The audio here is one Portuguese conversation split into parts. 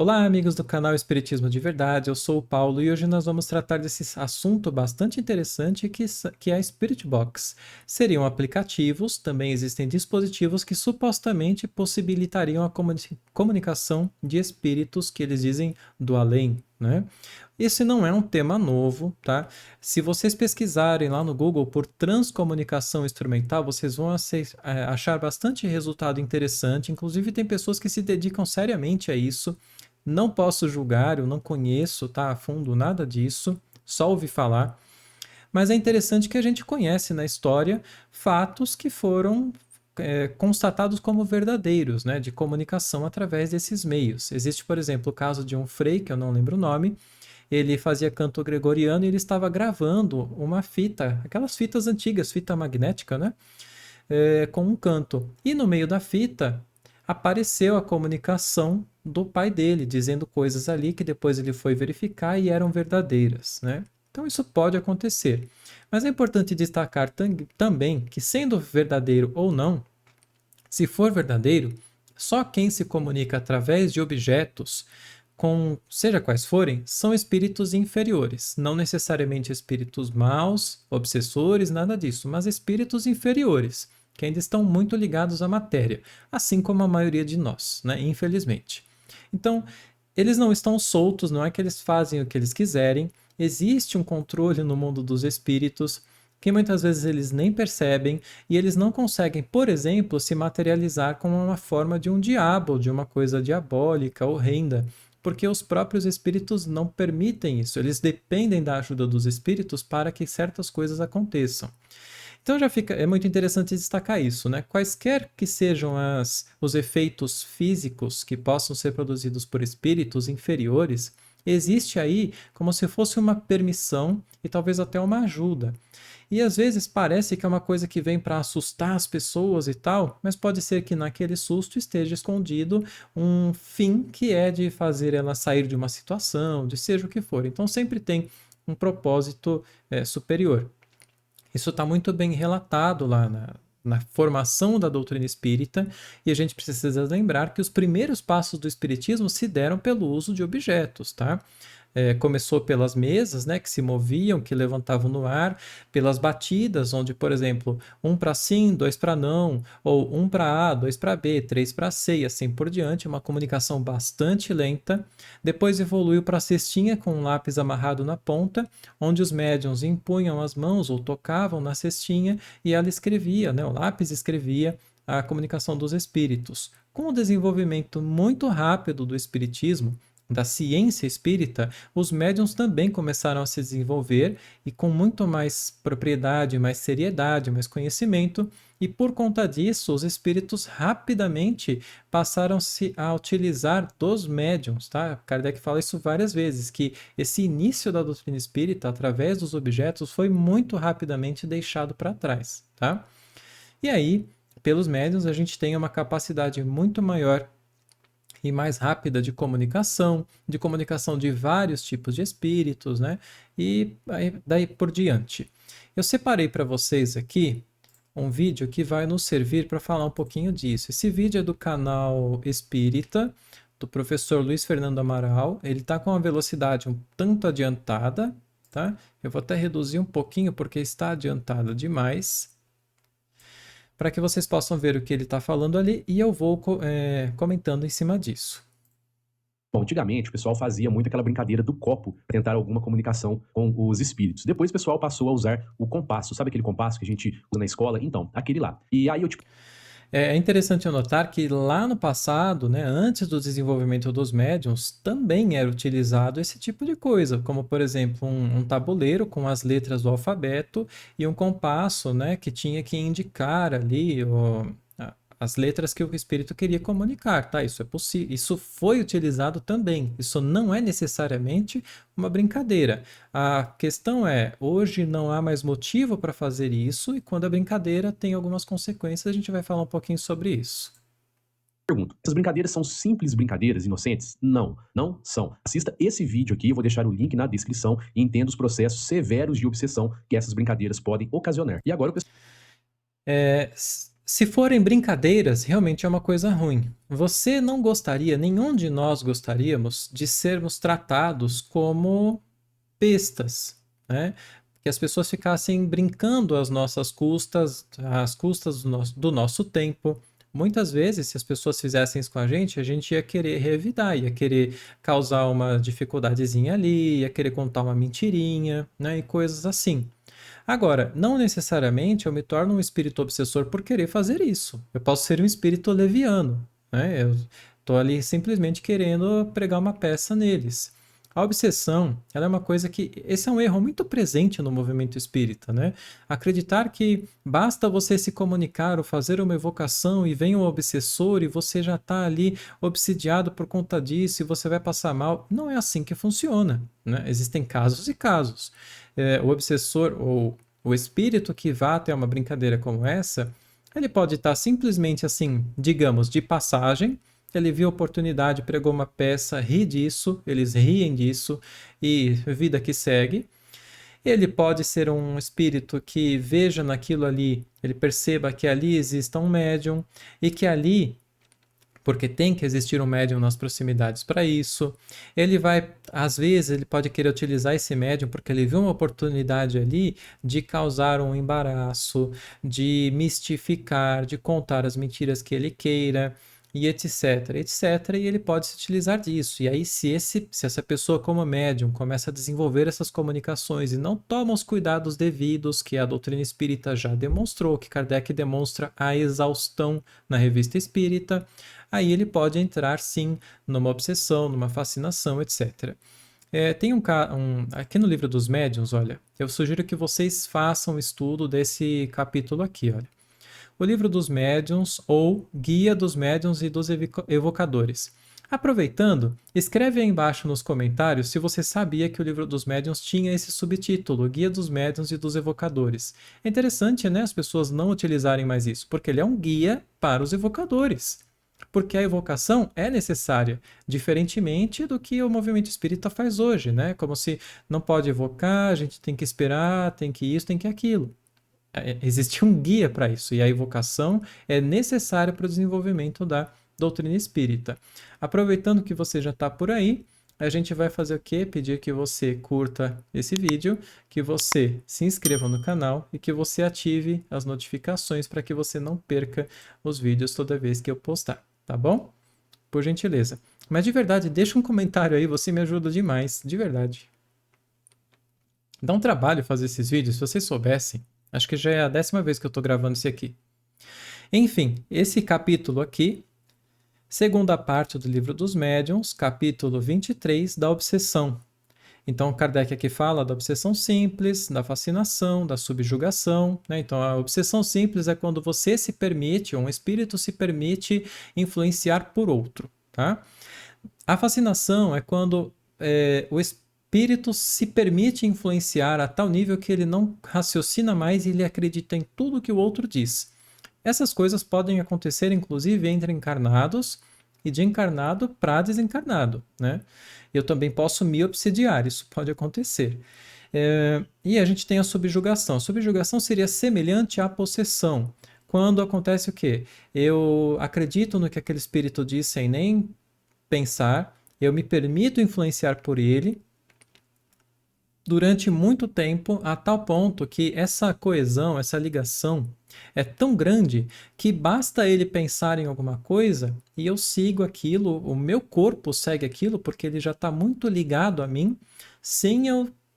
Olá, amigos do canal Espiritismo de Verdade, eu sou o Paulo e hoje nós vamos tratar desse assunto bastante interessante que é a Spirit Box. Seriam aplicativos, também existem dispositivos que supostamente possibilitariam a comunicação de espíritos que eles dizem do além, né? Esse não é um tema novo, tá? Se vocês pesquisarem lá no Google por transcomunicação instrumental, vocês vão achar bastante resultado interessante. Inclusive, tem pessoas que se dedicam seriamente a isso. Não posso julgar, eu não conheço, tá, a fundo nada disso, só ouvi falar. Mas é interessante que a gente conhece na história fatos que foram constatados como verdadeiros, né, de comunicação através desses meios. Existe, por exemplo, o caso de um frei, que eu não lembro o nome, ele fazia canto gregoriano e ele estava gravando uma fita, aquelas fitas antigas, fita magnética, né, com um canto. E no meio da fita apareceu a comunicação do pai dele, dizendo coisas ali que depois ele foi verificar e eram verdadeiras, né? Então isso pode acontecer. Mas é importante destacar também que, sendo verdadeiro ou não, se for verdadeiro, só quem se comunica através de objetos, com seja quais forem, são espíritos inferiores, não necessariamente espíritos maus, obsessores, nada disso, mas espíritos inferiores, que ainda estão muito ligados à matéria, assim como a maioria de nós, né? Infelizmente. Então, eles não estão soltos, não é que eles fazem o que eles quiserem, existe um controle no mundo dos espíritos que muitas vezes eles nem percebem e eles não conseguem, por exemplo, se materializar como uma forma de um diabo, de uma coisa diabólica, horrenda, porque os próprios espíritos não permitem isso, eles dependem da ajuda dos espíritos para que certas coisas aconteçam. Então é muito interessante destacar isso, né? Quaisquer que sejam os efeitos físicos que possam ser produzidos por espíritos inferiores, existe aí como se fosse uma permissão e talvez até uma ajuda. E às vezes parece que é uma coisa que vem para assustar as pessoas e tal, mas pode ser que naquele susto esteja escondido um fim que é de fazer ela sair de uma situação, de seja o que for. Então sempre tem um propósito superior. Isso está muito bem relatado lá na formação da doutrina espírita, e a gente precisa lembrar que os primeiros passos do espiritismo se deram pelo uso de objetos, tá? Começou pelas mesas, né, que se moviam, que levantavam no ar, pelas batidas, onde, por exemplo, um para sim, dois para não, ou um para A, dois para B, três para C, e assim por diante, uma comunicação bastante lenta. Depois evoluiu para a cestinha com um lápis amarrado na ponta, onde os médiuns impunham as mãos ou tocavam na cestinha e ela escrevia, né, o lápis escrevia a comunicação dos espíritos. Com o desenvolvimento muito rápido do espiritismo, da ciência espírita, os médiuns também começaram a se desenvolver e com muito mais propriedade, mais seriedade, mais conhecimento, e por conta disso, os espíritos rapidamente passaram-se a utilizar dos médiuns, tá? Kardec fala isso várias vezes, que esse início da doutrina espírita, através dos objetos, foi muito rapidamente deixado para trás, tá? E aí, pelos médiuns, a gente tem uma capacidade muito maior e mais rápida de comunicação de vários tipos de espíritos, né? E daí por diante. Eu separei para vocês aqui um vídeo que vai nos servir para falar um pouquinho disso. Esse vídeo é do canal Espírita, do professor Luiz Fernando Amaral. Ele está com uma velocidade um tanto adiantada, tá? Eu vou até reduzir um pouquinho porque está adiantada demais, para que vocês possam ver o que ele está falando ali e eu vou comentando em cima disso. Bom, antigamente o pessoal fazia muito aquela brincadeira do copo para tentar alguma comunicação com os espíritos. Depois o pessoal passou a usar o compasso. Sabe aquele compasso que a gente usa na escola? Então, aquele lá. E aí eu tipo. É interessante notar que lá no passado, né, antes do desenvolvimento dos médiums, também era utilizado esse tipo de coisa, como por exemplo um tabuleiro com as letras do alfabeto e um compasso, né, que tinha que indicar ali as letras que o espírito queria comunicar, tá? Isso é possível, isso foi utilizado também. Isso não é necessariamente uma brincadeira. A questão é, hoje não há mais motivo para fazer isso e quando a brincadeira tem algumas consequências, a gente vai falar um pouquinho sobre isso. Pergunto, essas brincadeiras são simples brincadeiras inocentes? Não, não são. Assista esse vídeo aqui, eu vou deixar o link na descrição e entenda os processos severos de obsessão que essas brincadeiras podem ocasionar. E agora o pessoal. Se forem brincadeiras, realmente é uma coisa ruim. Você não gostaria, nenhum de nós gostaríamos de sermos tratados como bestas, né? Que as pessoas ficassem brincando às custas do nosso tempo. Muitas vezes, se as pessoas fizessem isso com a gente ia querer revidar, ia querer causar uma dificuldadezinha ali, ia querer contar uma mentirinha, né? E coisas assim. Agora, não necessariamente eu me torno um espírito obsessor por querer fazer isso. Eu posso ser um espírito leviano, né? Eu estou ali simplesmente querendo pregar uma peça neles. A obsessão, ela é uma coisa que... Esse é um erro muito presente no movimento espírita, né? Acreditar que basta você se comunicar ou fazer uma evocação e vem um obsessor e você já está ali obsidiado por conta disso e você vai passar mal. Não é assim que funciona, né? Existem casos e casos. O obsessor ou o espírito que vá até uma brincadeira como essa, ele pode estar simplesmente assim, digamos, de passagem. Ele viu a oportunidade, pregou uma peça, ri disso, eles riem disso e vida que segue. Ele pode ser um espírito que veja naquilo ali, ele perceba que ali exista um médium e que ali, porque tem que existir um médium nas proximidades para isso. Ele vai, às vezes, ele pode querer utilizar esse médium porque ele viu uma oportunidade ali de causar um embaraço, de mistificar, de contar as mentiras que ele queira, e etc, etc, e ele pode se utilizar disso. E aí, se essa pessoa, como médium, começa a desenvolver essas comunicações e não toma os cuidados devidos, que a doutrina espírita já demonstrou, que Kardec demonstra a exaustão na Revista Espírita, aí ele pode entrar, sim, numa obsessão, numa fascinação, etc. Tem aqui no livro dos médiuns, olha, eu sugiro que vocês façam um estudo desse capítulo aqui, olha. O livro dos médiuns ou Guia dos Médiuns e dos Evocadores. Aproveitando, escreve aí embaixo nos comentários se você sabia que o livro dos médiuns tinha esse subtítulo, Guia dos Médiuns e dos Evocadores. É interessante, né, as pessoas não utilizarem mais isso, porque ele é um guia para os evocadores. Porque a evocação é necessária, diferentemente do que o movimento espírita faz hoje, né? Como se não pode evocar, a gente tem que esperar, tem que isso, tem que aquilo. Existe um guia para isso, e a evocação é necessária para o desenvolvimento da doutrina espírita. Aproveitando que você já está por aí, a gente vai fazer o quê? Pedir que você curta esse vídeo, que você se inscreva no canal e que você ative as notificações para que você não perca os vídeos toda vez que eu postar, tá bom? Por gentileza. Mas de verdade, deixa um comentário aí, você me ajuda demais, de verdade. Dá um trabalho fazer esses vídeos, se vocês soubessem. Acho que já é a 10ª vez que eu estou gravando esse aqui. Enfim, esse capítulo aqui, segunda parte do livro dos médiuns, capítulo 23, da obsessão. Então, Kardec aqui fala da obsessão simples, da fascinação, da subjugação, né? Então, a obsessão simples é quando você se permite, um espírito se permite influenciar por outro, tá? A fascinação é quando o espírito se permite influenciar a tal nível que ele não raciocina mais e ele acredita em tudo que o outro diz. Essas coisas podem acontecer, inclusive, entre encarnados e de encarnado para desencarnado, né? Eu também posso me obsidiar, isso pode acontecer. E a gente tem a subjugação. A subjugação seria semelhante à possessão. Quando acontece o quê? Eu acredito no que aquele espírito diz sem nem pensar, eu me permito influenciar por ele durante muito tempo, a tal ponto que essa coesão, essa ligação é tão grande que basta ele pensar em alguma coisa e eu sigo aquilo, o meu corpo segue aquilo porque ele já está muito ligado a mim,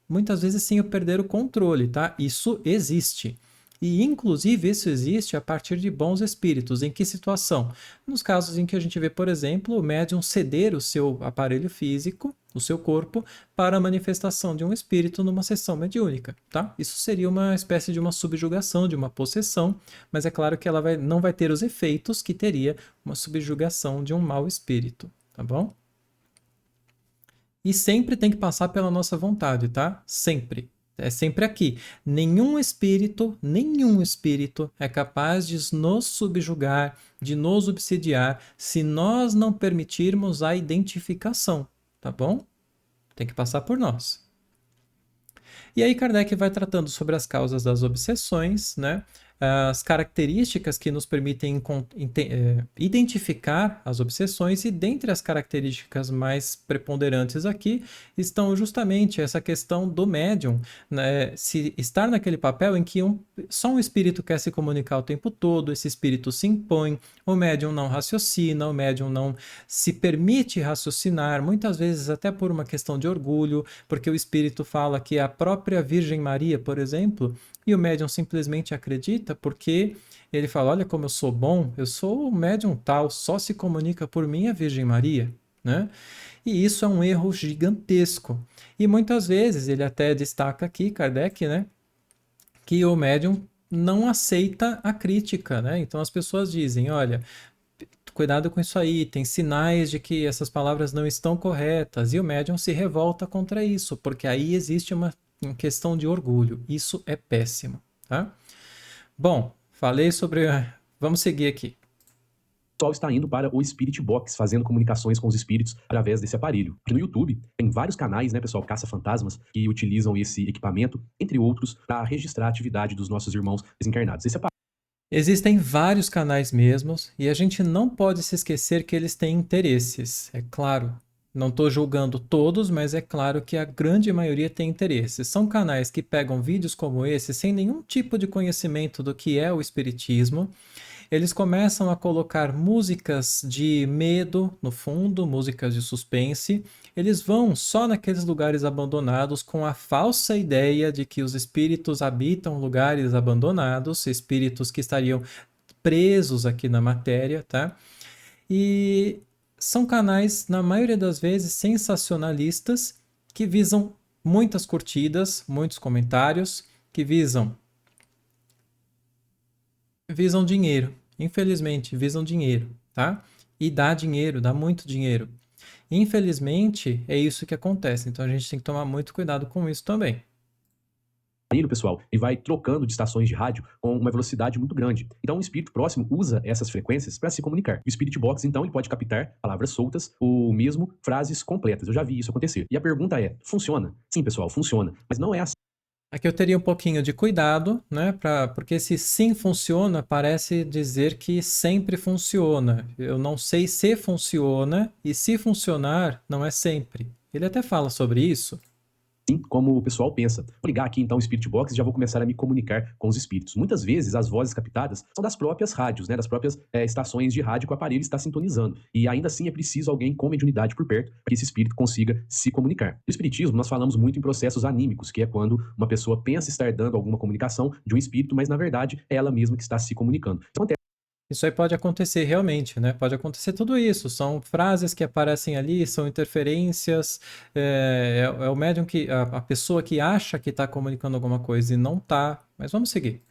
muitas vezes sem eu perder o controle, tá? Isso existe. E, inclusive, isso existe a partir de bons espíritos. Em que situação? Nos casos em que a gente vê, por exemplo, o médium ceder o seu aparelho físico, o seu corpo, para a manifestação de um espírito numa sessão mediúnica, tá? Isso seria uma espécie de uma subjugação, de uma possessão, mas é claro que ela não vai ter os efeitos que teria uma subjugação de um mau espírito, tá bom? E sempre tem que passar pela nossa vontade, tá? Sempre. É sempre aqui. Nenhum espírito é capaz de nos subjugar, de nos obsidiar, se nós não permitirmos a identificação, tá bom? Tem que passar por nós. E aí Kardec vai tratando sobre as causas das obsessões, né? as características que nos permitem identificar as obsessões, e dentre as características mais preponderantes aqui estão justamente essa questão do médium, né, se estar naquele papel em que só um espírito quer se comunicar o tempo todo, esse espírito se impõe, o médium não raciocina, o médium não se permite raciocinar, muitas vezes até por uma questão de orgulho, porque o espírito fala que é a própria Virgem Maria, por exemplo, e o médium simplesmente acredita porque ele fala, olha como eu sou bom, eu sou o médium tal, só se comunica por mim a Virgem Maria, né? E isso é um erro gigantesco. E muitas vezes ele até destaca aqui, Kardec, né, que o médium não aceita a crítica, né? Então as pessoas dizem, olha, cuidado com isso aí, tem sinais de que essas palavras não estão corretas, e o médium se revolta contra isso, porque aí existe uma questão de orgulho. Isso é péssimo, tá? Bom, falei sobre... Vamos seguir aqui. O pessoal está indo para o Spirit Box, fazendo comunicações com os espíritos através desse aparelho. Aqui no YouTube tem vários canais, né, pessoal, caça-fantasmas, que utilizam esse equipamento, entre outros, para registrar a atividade dos nossos irmãos desencarnados. Esse aparelho Existem vários canais mesmos, e a gente não pode se esquecer que eles têm interesses, é claro. Não estou julgando todos, mas é claro que a grande maioria tem interesses. São canais que pegam vídeos como esse sem nenhum tipo de conhecimento do que é o espiritismo. Eles começam a colocar músicas de medo no fundo, músicas de suspense. Eles vão só naqueles lugares abandonados com a falsa ideia de que os espíritos habitam lugares abandonados, espíritos que estariam presos aqui na matéria, tá? E são canais, na maioria das vezes, sensacionalistas, que visam muitas curtidas, muitos comentários, que visam dinheiro. Infelizmente, visam dinheiro, tá? E dá dinheiro, dá muito dinheiro. Infelizmente, é isso que acontece. Então a gente tem que tomar muito cuidado com isso também. pessoal, ele vai trocando de estações de rádio com uma velocidade muito grande. Então, o espírito próximo usa essas frequências para se comunicar. O Spirit Box, então, ele pode captar palavras soltas ou mesmo frases completas. Eu já vi isso acontecer. E a pergunta é, funciona? Sim, pessoal, funciona. Mas não é assim. Aqui eu teria um pouquinho de cuidado, né? Porque se sim funciona, parece dizer que sempre funciona. Eu não sei se funciona, e se funcionar, não é sempre. Ele até fala sobre isso. Como o pessoal pensa. Vou ligar aqui então o Spirit Box e já vou começar a me comunicar com os espíritos. Muitas vezes as vozes captadas são das próprias rádios, né, das próprias estações de rádio que o aparelho está sintonizando. E ainda assim é preciso alguém com mediunidade por perto para que esse espírito consiga se comunicar. No espiritismo nós falamos muito em processos anímicos, que é quando uma pessoa pensa estar dando alguma comunicação de um espírito, mas na verdade é ela mesma que está se comunicando. Isso aí pode acontecer realmente, né? Pode acontecer tudo isso. São frases que aparecem ali, são interferências. É o médium que. A pessoa que acha que está comunicando alguma coisa e não está. Mas vamos seguir.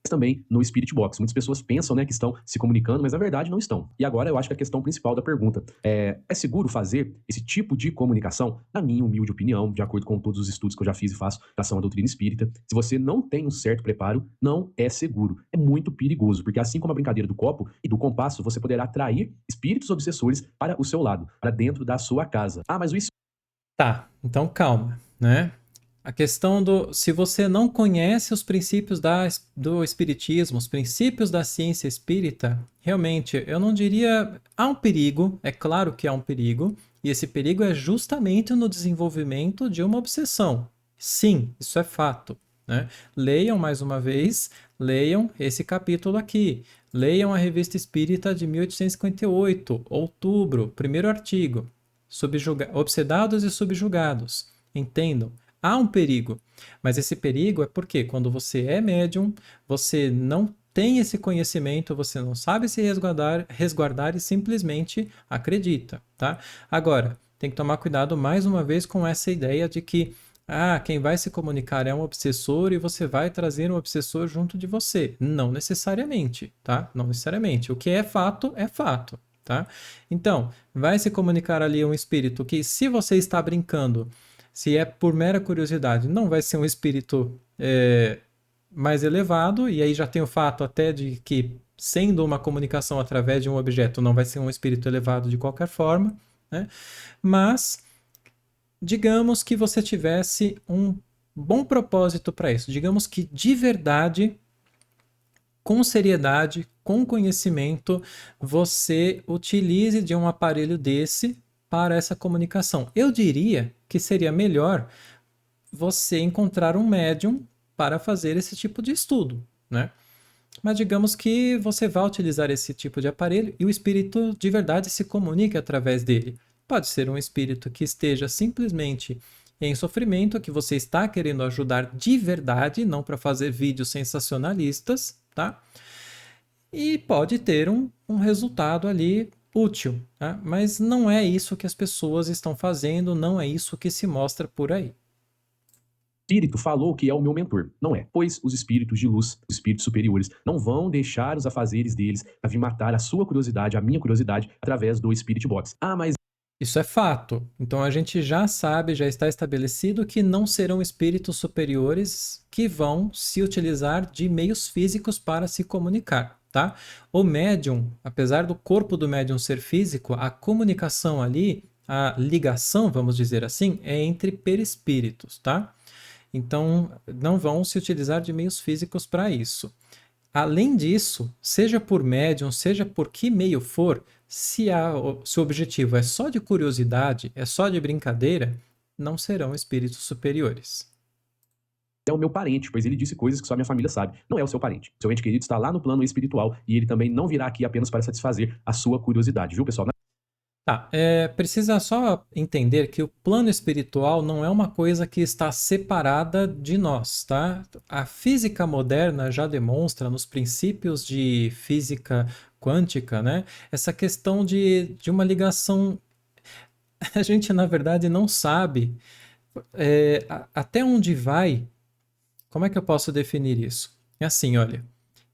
Também no Spirit Box. Muitas pessoas pensam, né, que estão se comunicando, mas na verdade não estão. E agora eu acho que a questão principal da pergunta é seguro fazer esse tipo de comunicação? Na minha humilde opinião, de acordo com todos os estudos que eu já fiz e faço em relação à doutrina espírita, se você não tem um certo preparo, não é seguro. É muito perigoso, porque assim como a brincadeira do copo e do compasso, você poderá atrair espíritos obsessores para o seu lado, para dentro da sua casa. Ah, mas o Tá, então calma, né? A questão se você não conhece os princípios do espiritismo, os princípios da ciência espírita, realmente, eu não diria... Há um perigo, é claro que há um perigo, e esse perigo é justamente no desenvolvimento de uma obsessão. Sim, isso é fato, né? Leiam mais uma vez, leiam esse capítulo aqui. Leiam a Revista Espírita de 1858, outubro, primeiro artigo. Obsedados e subjugados. Entendam. Há um perigo, mas esse perigo é porque quando você é médium, você não tem esse conhecimento, você não sabe se resguardar e simplesmente acredita, tá? Agora, tem que tomar cuidado mais uma vez com essa ideia de que quem vai se comunicar é um obsessor e você vai trazer um obsessor junto de você. Não necessariamente, tá? Não necessariamente. O que é fato, é fato, tá? Então, vai se comunicar ali um espírito que, se você está brincando, se é por mera curiosidade, não vai ser um espírito mais elevado, e aí já tem o fato até de que, sendo uma comunicação através de um objeto, não vai ser um espírito elevado de qualquer forma, né? Mas, digamos que você tivesse um bom propósito para isso, digamos que de verdade com seriedade, com conhecimento, você utilize de um aparelho desse para essa comunicação. Eu diria que seria melhor você encontrar um médium para fazer esse tipo de estudo, né? Mas digamos que você vai utilizar esse tipo de aparelho e o espírito de verdade se comunica através dele. Pode ser um espírito que esteja simplesmente em sofrimento, que você está querendo ajudar de verdade, não para fazer vídeos sensacionalistas, tá? E pode ter um resultado ali útil, tá? Mas não é isso que as pessoas estão fazendo, não é isso que se mostra por aí. Espírito falou que é o meu mentor. Não é. Pois os espíritos de luz, os espíritos superiores, não vão deixar os afazeres deles para vir matar a sua curiosidade, a minha curiosidade, através do Spirit Box. Ah, mas Isso é fato. Então a gente já sabe, já está estabelecido que não serão espíritos superiores que vão se utilizar de meios físicos para se comunicar, tá? O médium, apesar do corpo do médium ser físico, a comunicação ali, a ligação, vamos dizer assim, é entre perispíritos, tá? Então não vão se utilizar de meios físicos para isso. Além disso, seja por médium, seja por que meio for, se o objetivo é só de curiosidade, é só de brincadeira, não serão espíritos superiores. é o meu parente, pois ele disse coisas que só minha família sabe. Não é o seu parente. Seu ente querido está lá no plano espiritual e ele também não virá aqui apenas para satisfazer a sua curiosidade, viu, pessoal? Tá, precisa só entender que o plano espiritual não é uma coisa que está separada de nós, tá? A física moderna já demonstra nos princípios de física quântica, né? Essa questão de uma ligação. A gente, na verdade, não sabe até onde vai. Como é que eu posso definir isso? É assim, olha.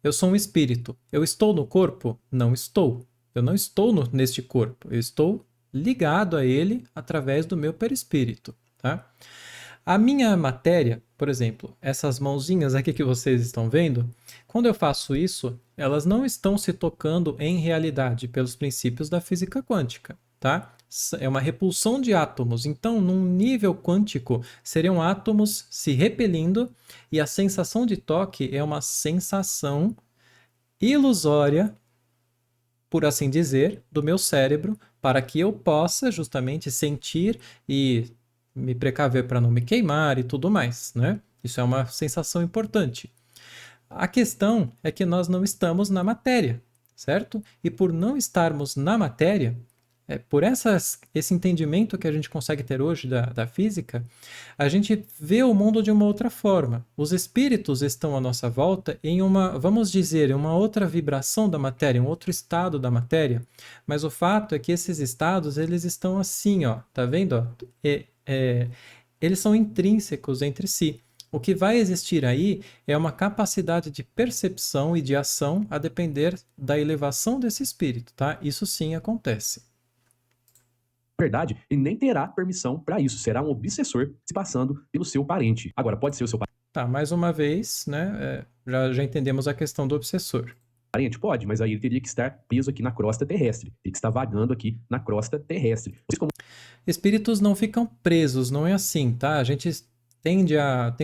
Eu sou um espírito. Eu estou no corpo? Não estou. Eu não estou neste corpo. Eu estou ligado a ele através do meu perispírito, tá? A minha matéria, por exemplo, essas mãozinhas aqui que vocês estão vendo, quando eu faço isso, elas não estão se tocando em realidade pelos princípios da física quântica, tá? É uma repulsão de átomos. Então, num nível quântico, seriam átomos se repelindo e a sensação de toque é uma sensação ilusória, por assim dizer, do meu cérebro, para que eu possa justamente sentir e me precaver para não me queimar e tudo mais, né? Isso é uma sensação importante. A questão é que nós não estamos na matéria, certo? E por não estarmos na matéria, por esse entendimento que a gente consegue ter hoje da física, a gente vê o mundo de uma outra forma. Os espíritos estão à nossa volta em uma, vamos dizer, uma outra vibração da matéria, um outro estado da matéria. Mas o fato é que esses estados, eles estão assim, ó, tá vendo? Ó? Eles são intrínsecos entre si. O que vai existir aí é uma capacidade de percepção e de ação a depender da elevação desse espírito, tá? Isso sim acontece. Verdade, ele nem terá permissão para isso. Será um obsessor se passando pelo seu parente. Agora, pode ser o seu Tá, mais uma vez, né? Já entendemos a questão do obsessor. parente? Pode, mas aí ele teria que estar preso aqui na crosta terrestre. Teria que estar vagando aqui na crosta terrestre. Espíritos não ficam presos, não é assim, tá? A gente tem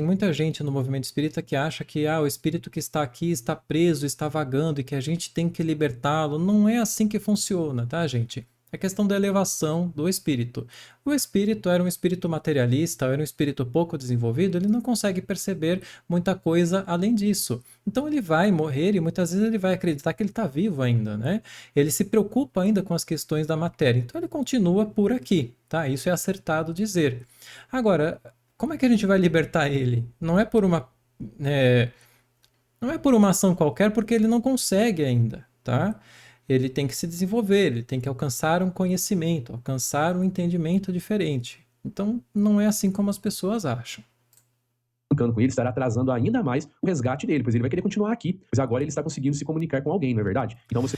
muita gente no movimento espírita que acha que o espírito que está aqui está preso, está vagando e que a gente tem que libertá-lo. Não é assim que funciona, tá, gente? É questão da elevação do espírito. O espírito era um espírito materialista, era um espírito pouco desenvolvido, ele não consegue perceber muita coisa além disso. Então ele vai morrer e muitas vezes ele vai acreditar que ele está vivo ainda, né? Ele se preocupa ainda com as questões da matéria, então ele continua por aqui, tá? Isso é acertado dizer. Agora, como é que a gente vai libertar ele? Não é por uma ação qualquer, porque ele não consegue ainda, tá? Ele tem que se desenvolver, ele tem que alcançar um conhecimento, alcançar um entendimento diferente. Então, não é assim como as pessoas acham. Brincando com ele, estará atrasando ainda mais o resgate dele, pois ele vai querer continuar aqui, pois agora ele está conseguindo se comunicar com alguém, não é verdade? Então você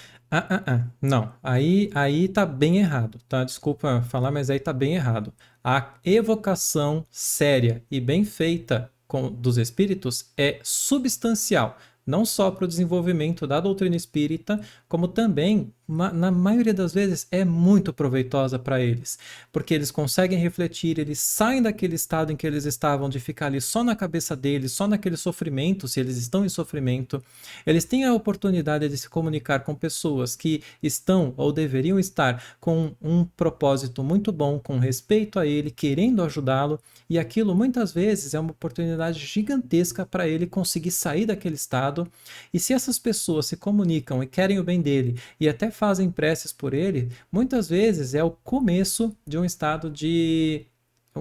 Não, aí tá bem errado, tá? Desculpa falar, mas aí tá bem errado. A evocação séria e bem feita dos espíritos é substancial. não só para o desenvolvimento da doutrina espírita, como também, na maioria das vezes, é muito proveitosa para eles, porque eles conseguem refletir, eles saem daquele estado em que eles estavam, de ficar ali só na cabeça deles, só naquele sofrimento, se eles estão em sofrimento. Eles têm a oportunidade de se comunicar com pessoas que estão ou deveriam estar com um propósito muito bom, com respeito a ele, querendo ajudá-lo, e aquilo muitas vezes é uma oportunidade gigantesca para ele conseguir sair daquele estado. E se essas pessoas se comunicam e querem o bem dele e até fazem preces por ele, muitas vezes é o começo de um estado de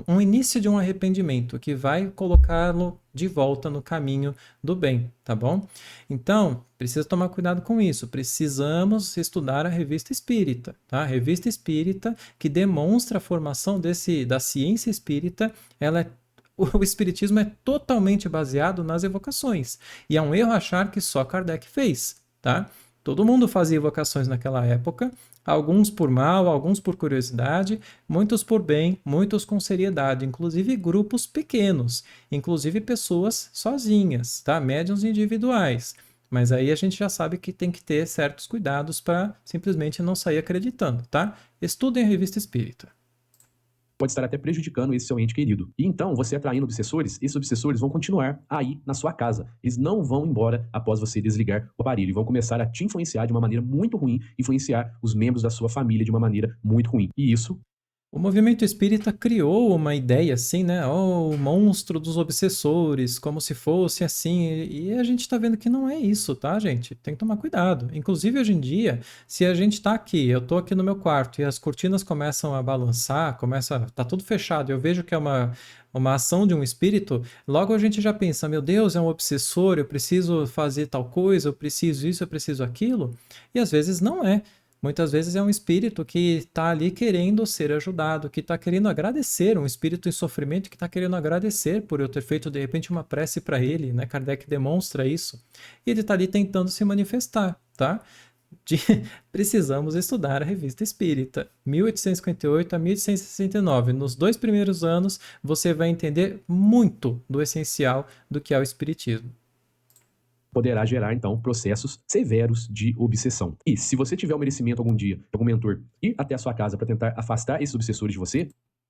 um início de um arrependimento que vai colocá-lo de volta no caminho do bem, tá bom? Então, precisa tomar cuidado com isso. Precisamos estudar a Revista Espírita, tá? A Revista Espírita que demonstra a formação da ciência espírita, o espiritismo é totalmente baseado nas evocações. E é um erro achar que só Kardec fez, tá? Todo mundo fazia evocações naquela época, alguns por mal, alguns por curiosidade, muitos por bem, muitos com seriedade, inclusive grupos pequenos, inclusive pessoas sozinhas, tá? Médiuns individuais. Mas aí a gente já sabe que tem que ter certos cuidados para simplesmente não sair acreditando, tá? Estudem a Revista Espírita. Pode estar até prejudicando esse seu ente querido. E então, você atraindo obsessores, esses obsessores vão continuar aí na sua casa. Eles não vão embora após você desligar o aparelho e vão começar a te influenciar de uma maneira muito ruim, influenciar os membros da sua família de uma maneira muito ruim. E isso O movimento espírita criou uma ideia assim, né? Oh, o monstro dos obsessores, como se fosse assim. E a gente tá vendo que não é isso, tá, gente? Tem que tomar cuidado. Inclusive, hoje em dia, se a gente tá aqui, eu tô aqui no meu quarto e as cortinas começam a balançar, tá tudo fechado, eu vejo que é uma ação de um espírito, logo a gente já pensa, meu Deus, é um obsessor, eu preciso fazer tal coisa, eu preciso isso, eu preciso aquilo. E às vezes não é. Muitas vezes é um espírito que está ali querendo ser ajudado, que está querendo agradecer, um espírito em sofrimento que está querendo agradecer por eu ter feito de repente uma prece para ele, né? Kardec demonstra isso. E ele está ali tentando se manifestar, tá? De... Precisamos estudar a Revista Espírita, 1858 a 1869. Nos 2 primeiros anos, você vai entender muito do essencial do que é o Espiritismo. poderá gerar, então, processos severos de obsessão. E se você tiver o merecimento algum dia, algum mentor, ir até a sua casa para tentar afastar esses obsessores de você,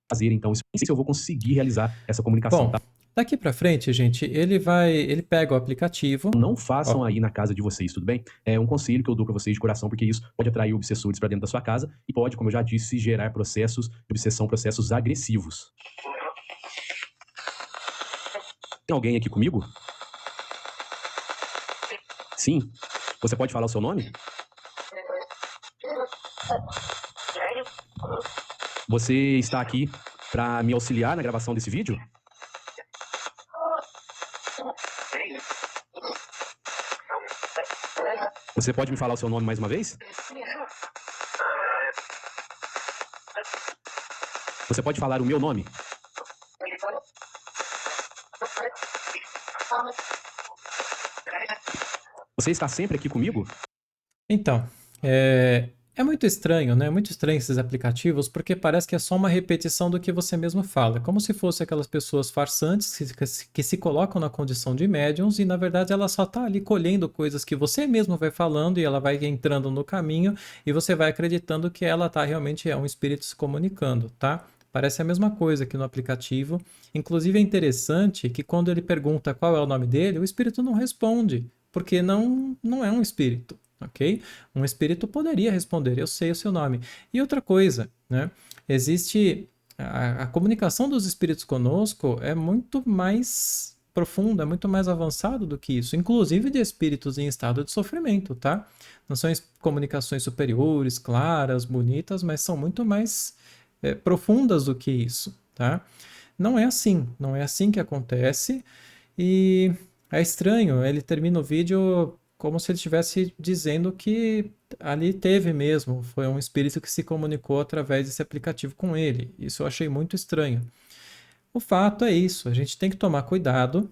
fazer, então, isso. Não sei se eu vou conseguir realizar essa comunicação, Bom, tá? daqui para frente, gente, ele pega o aplicativo. Não façam Ó, aí na casa de vocês, tudo bem? É um conselho que eu dou para vocês de coração, porque isso pode atrair obsessores para dentro da sua casa e pode, como eu já disse, gerar processos de obsessão, processos agressivos. Tem alguém aqui comigo? Sim. Você pode falar o seu nome? Você está aqui para me auxiliar na gravação desse vídeo? Você pode me falar o seu nome mais uma vez? Você pode falar o meu nome? Você está sempre aqui comigo? Então, é muito estranho, né? É muito estranho esses aplicativos, porque parece que é só uma repetição do que você mesmo fala, como se fosse aquelas pessoas farsantes que se colocam na condição de médiums e, na verdade, ela só está ali colhendo coisas que você mesmo vai falando e ela vai entrando no caminho e você vai acreditando que ela tá realmente é um espírito se comunicando, tá? Parece a mesma coisa aqui no aplicativo. Inclusive é interessante que quando ele pergunta qual é o nome dele, o espírito não responde, porque não é um espírito, ok? Um espírito poderia responder, eu sei o seu nome. E outra coisa, né? Existe a comunicação dos espíritos conosco é muito mais profunda, é muito mais avançado do que isso, inclusive de espíritos em estado de sofrimento, tá? Não são comunicações superiores, claras, bonitas, mas são muito mais profundas do que isso, tá? Não é assim que acontece e é estranho, ele termina o vídeo como se ele estivesse dizendo que ali teve mesmo, foi um espírito que se comunicou através desse aplicativo com ele. Isso eu achei muito estranho. O fato é isso, a gente tem que tomar cuidado,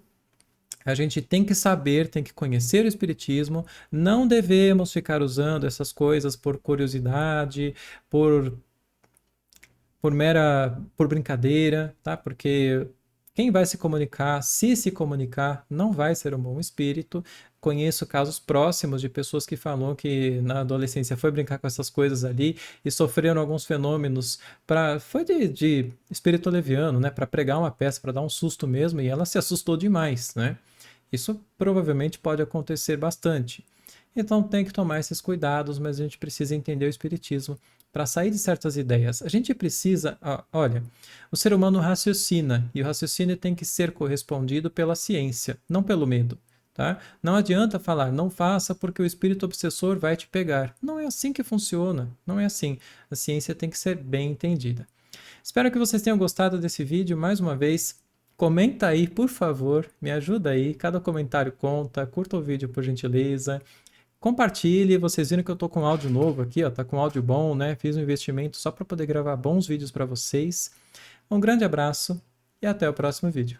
a gente tem que saber, tem que conhecer o espiritismo, não devemos ficar usando essas coisas por curiosidade, por brincadeira, tá? Porque Quem vai se comunicar, se comunicar, não vai ser um bom espírito. Conheço casos próximos de pessoas que falam que na adolescência foi brincar com essas coisas ali e sofreram alguns fenômenos foi de espírito leviano, né? Para pregar uma peça, para dar um susto mesmo, e ela se assustou demais, né? Isso provavelmente pode acontecer bastante. Então tem que tomar esses cuidados, mas a gente precisa entender o espiritismo para sair de certas ideias. A gente precisa, olha, o ser humano raciocina e o raciocínio tem que ser correspondido pela ciência, não pelo medo. Tá? Não adianta falar, não faça porque o espírito obsessor vai te pegar. Não é assim que funciona, não é assim. A ciência tem que ser bem entendida. Espero que vocês tenham gostado desse vídeo. Mais uma vez, comenta aí, por favor, me ajuda aí. Cada comentário conta. Curta o vídeo, por gentileza. Compartilhe, vocês viram que eu tô com áudio novo aqui, ó, tá com áudio bom, né? Fiz um investimento só para poder gravar bons vídeos para vocês. Um grande abraço e até o próximo vídeo.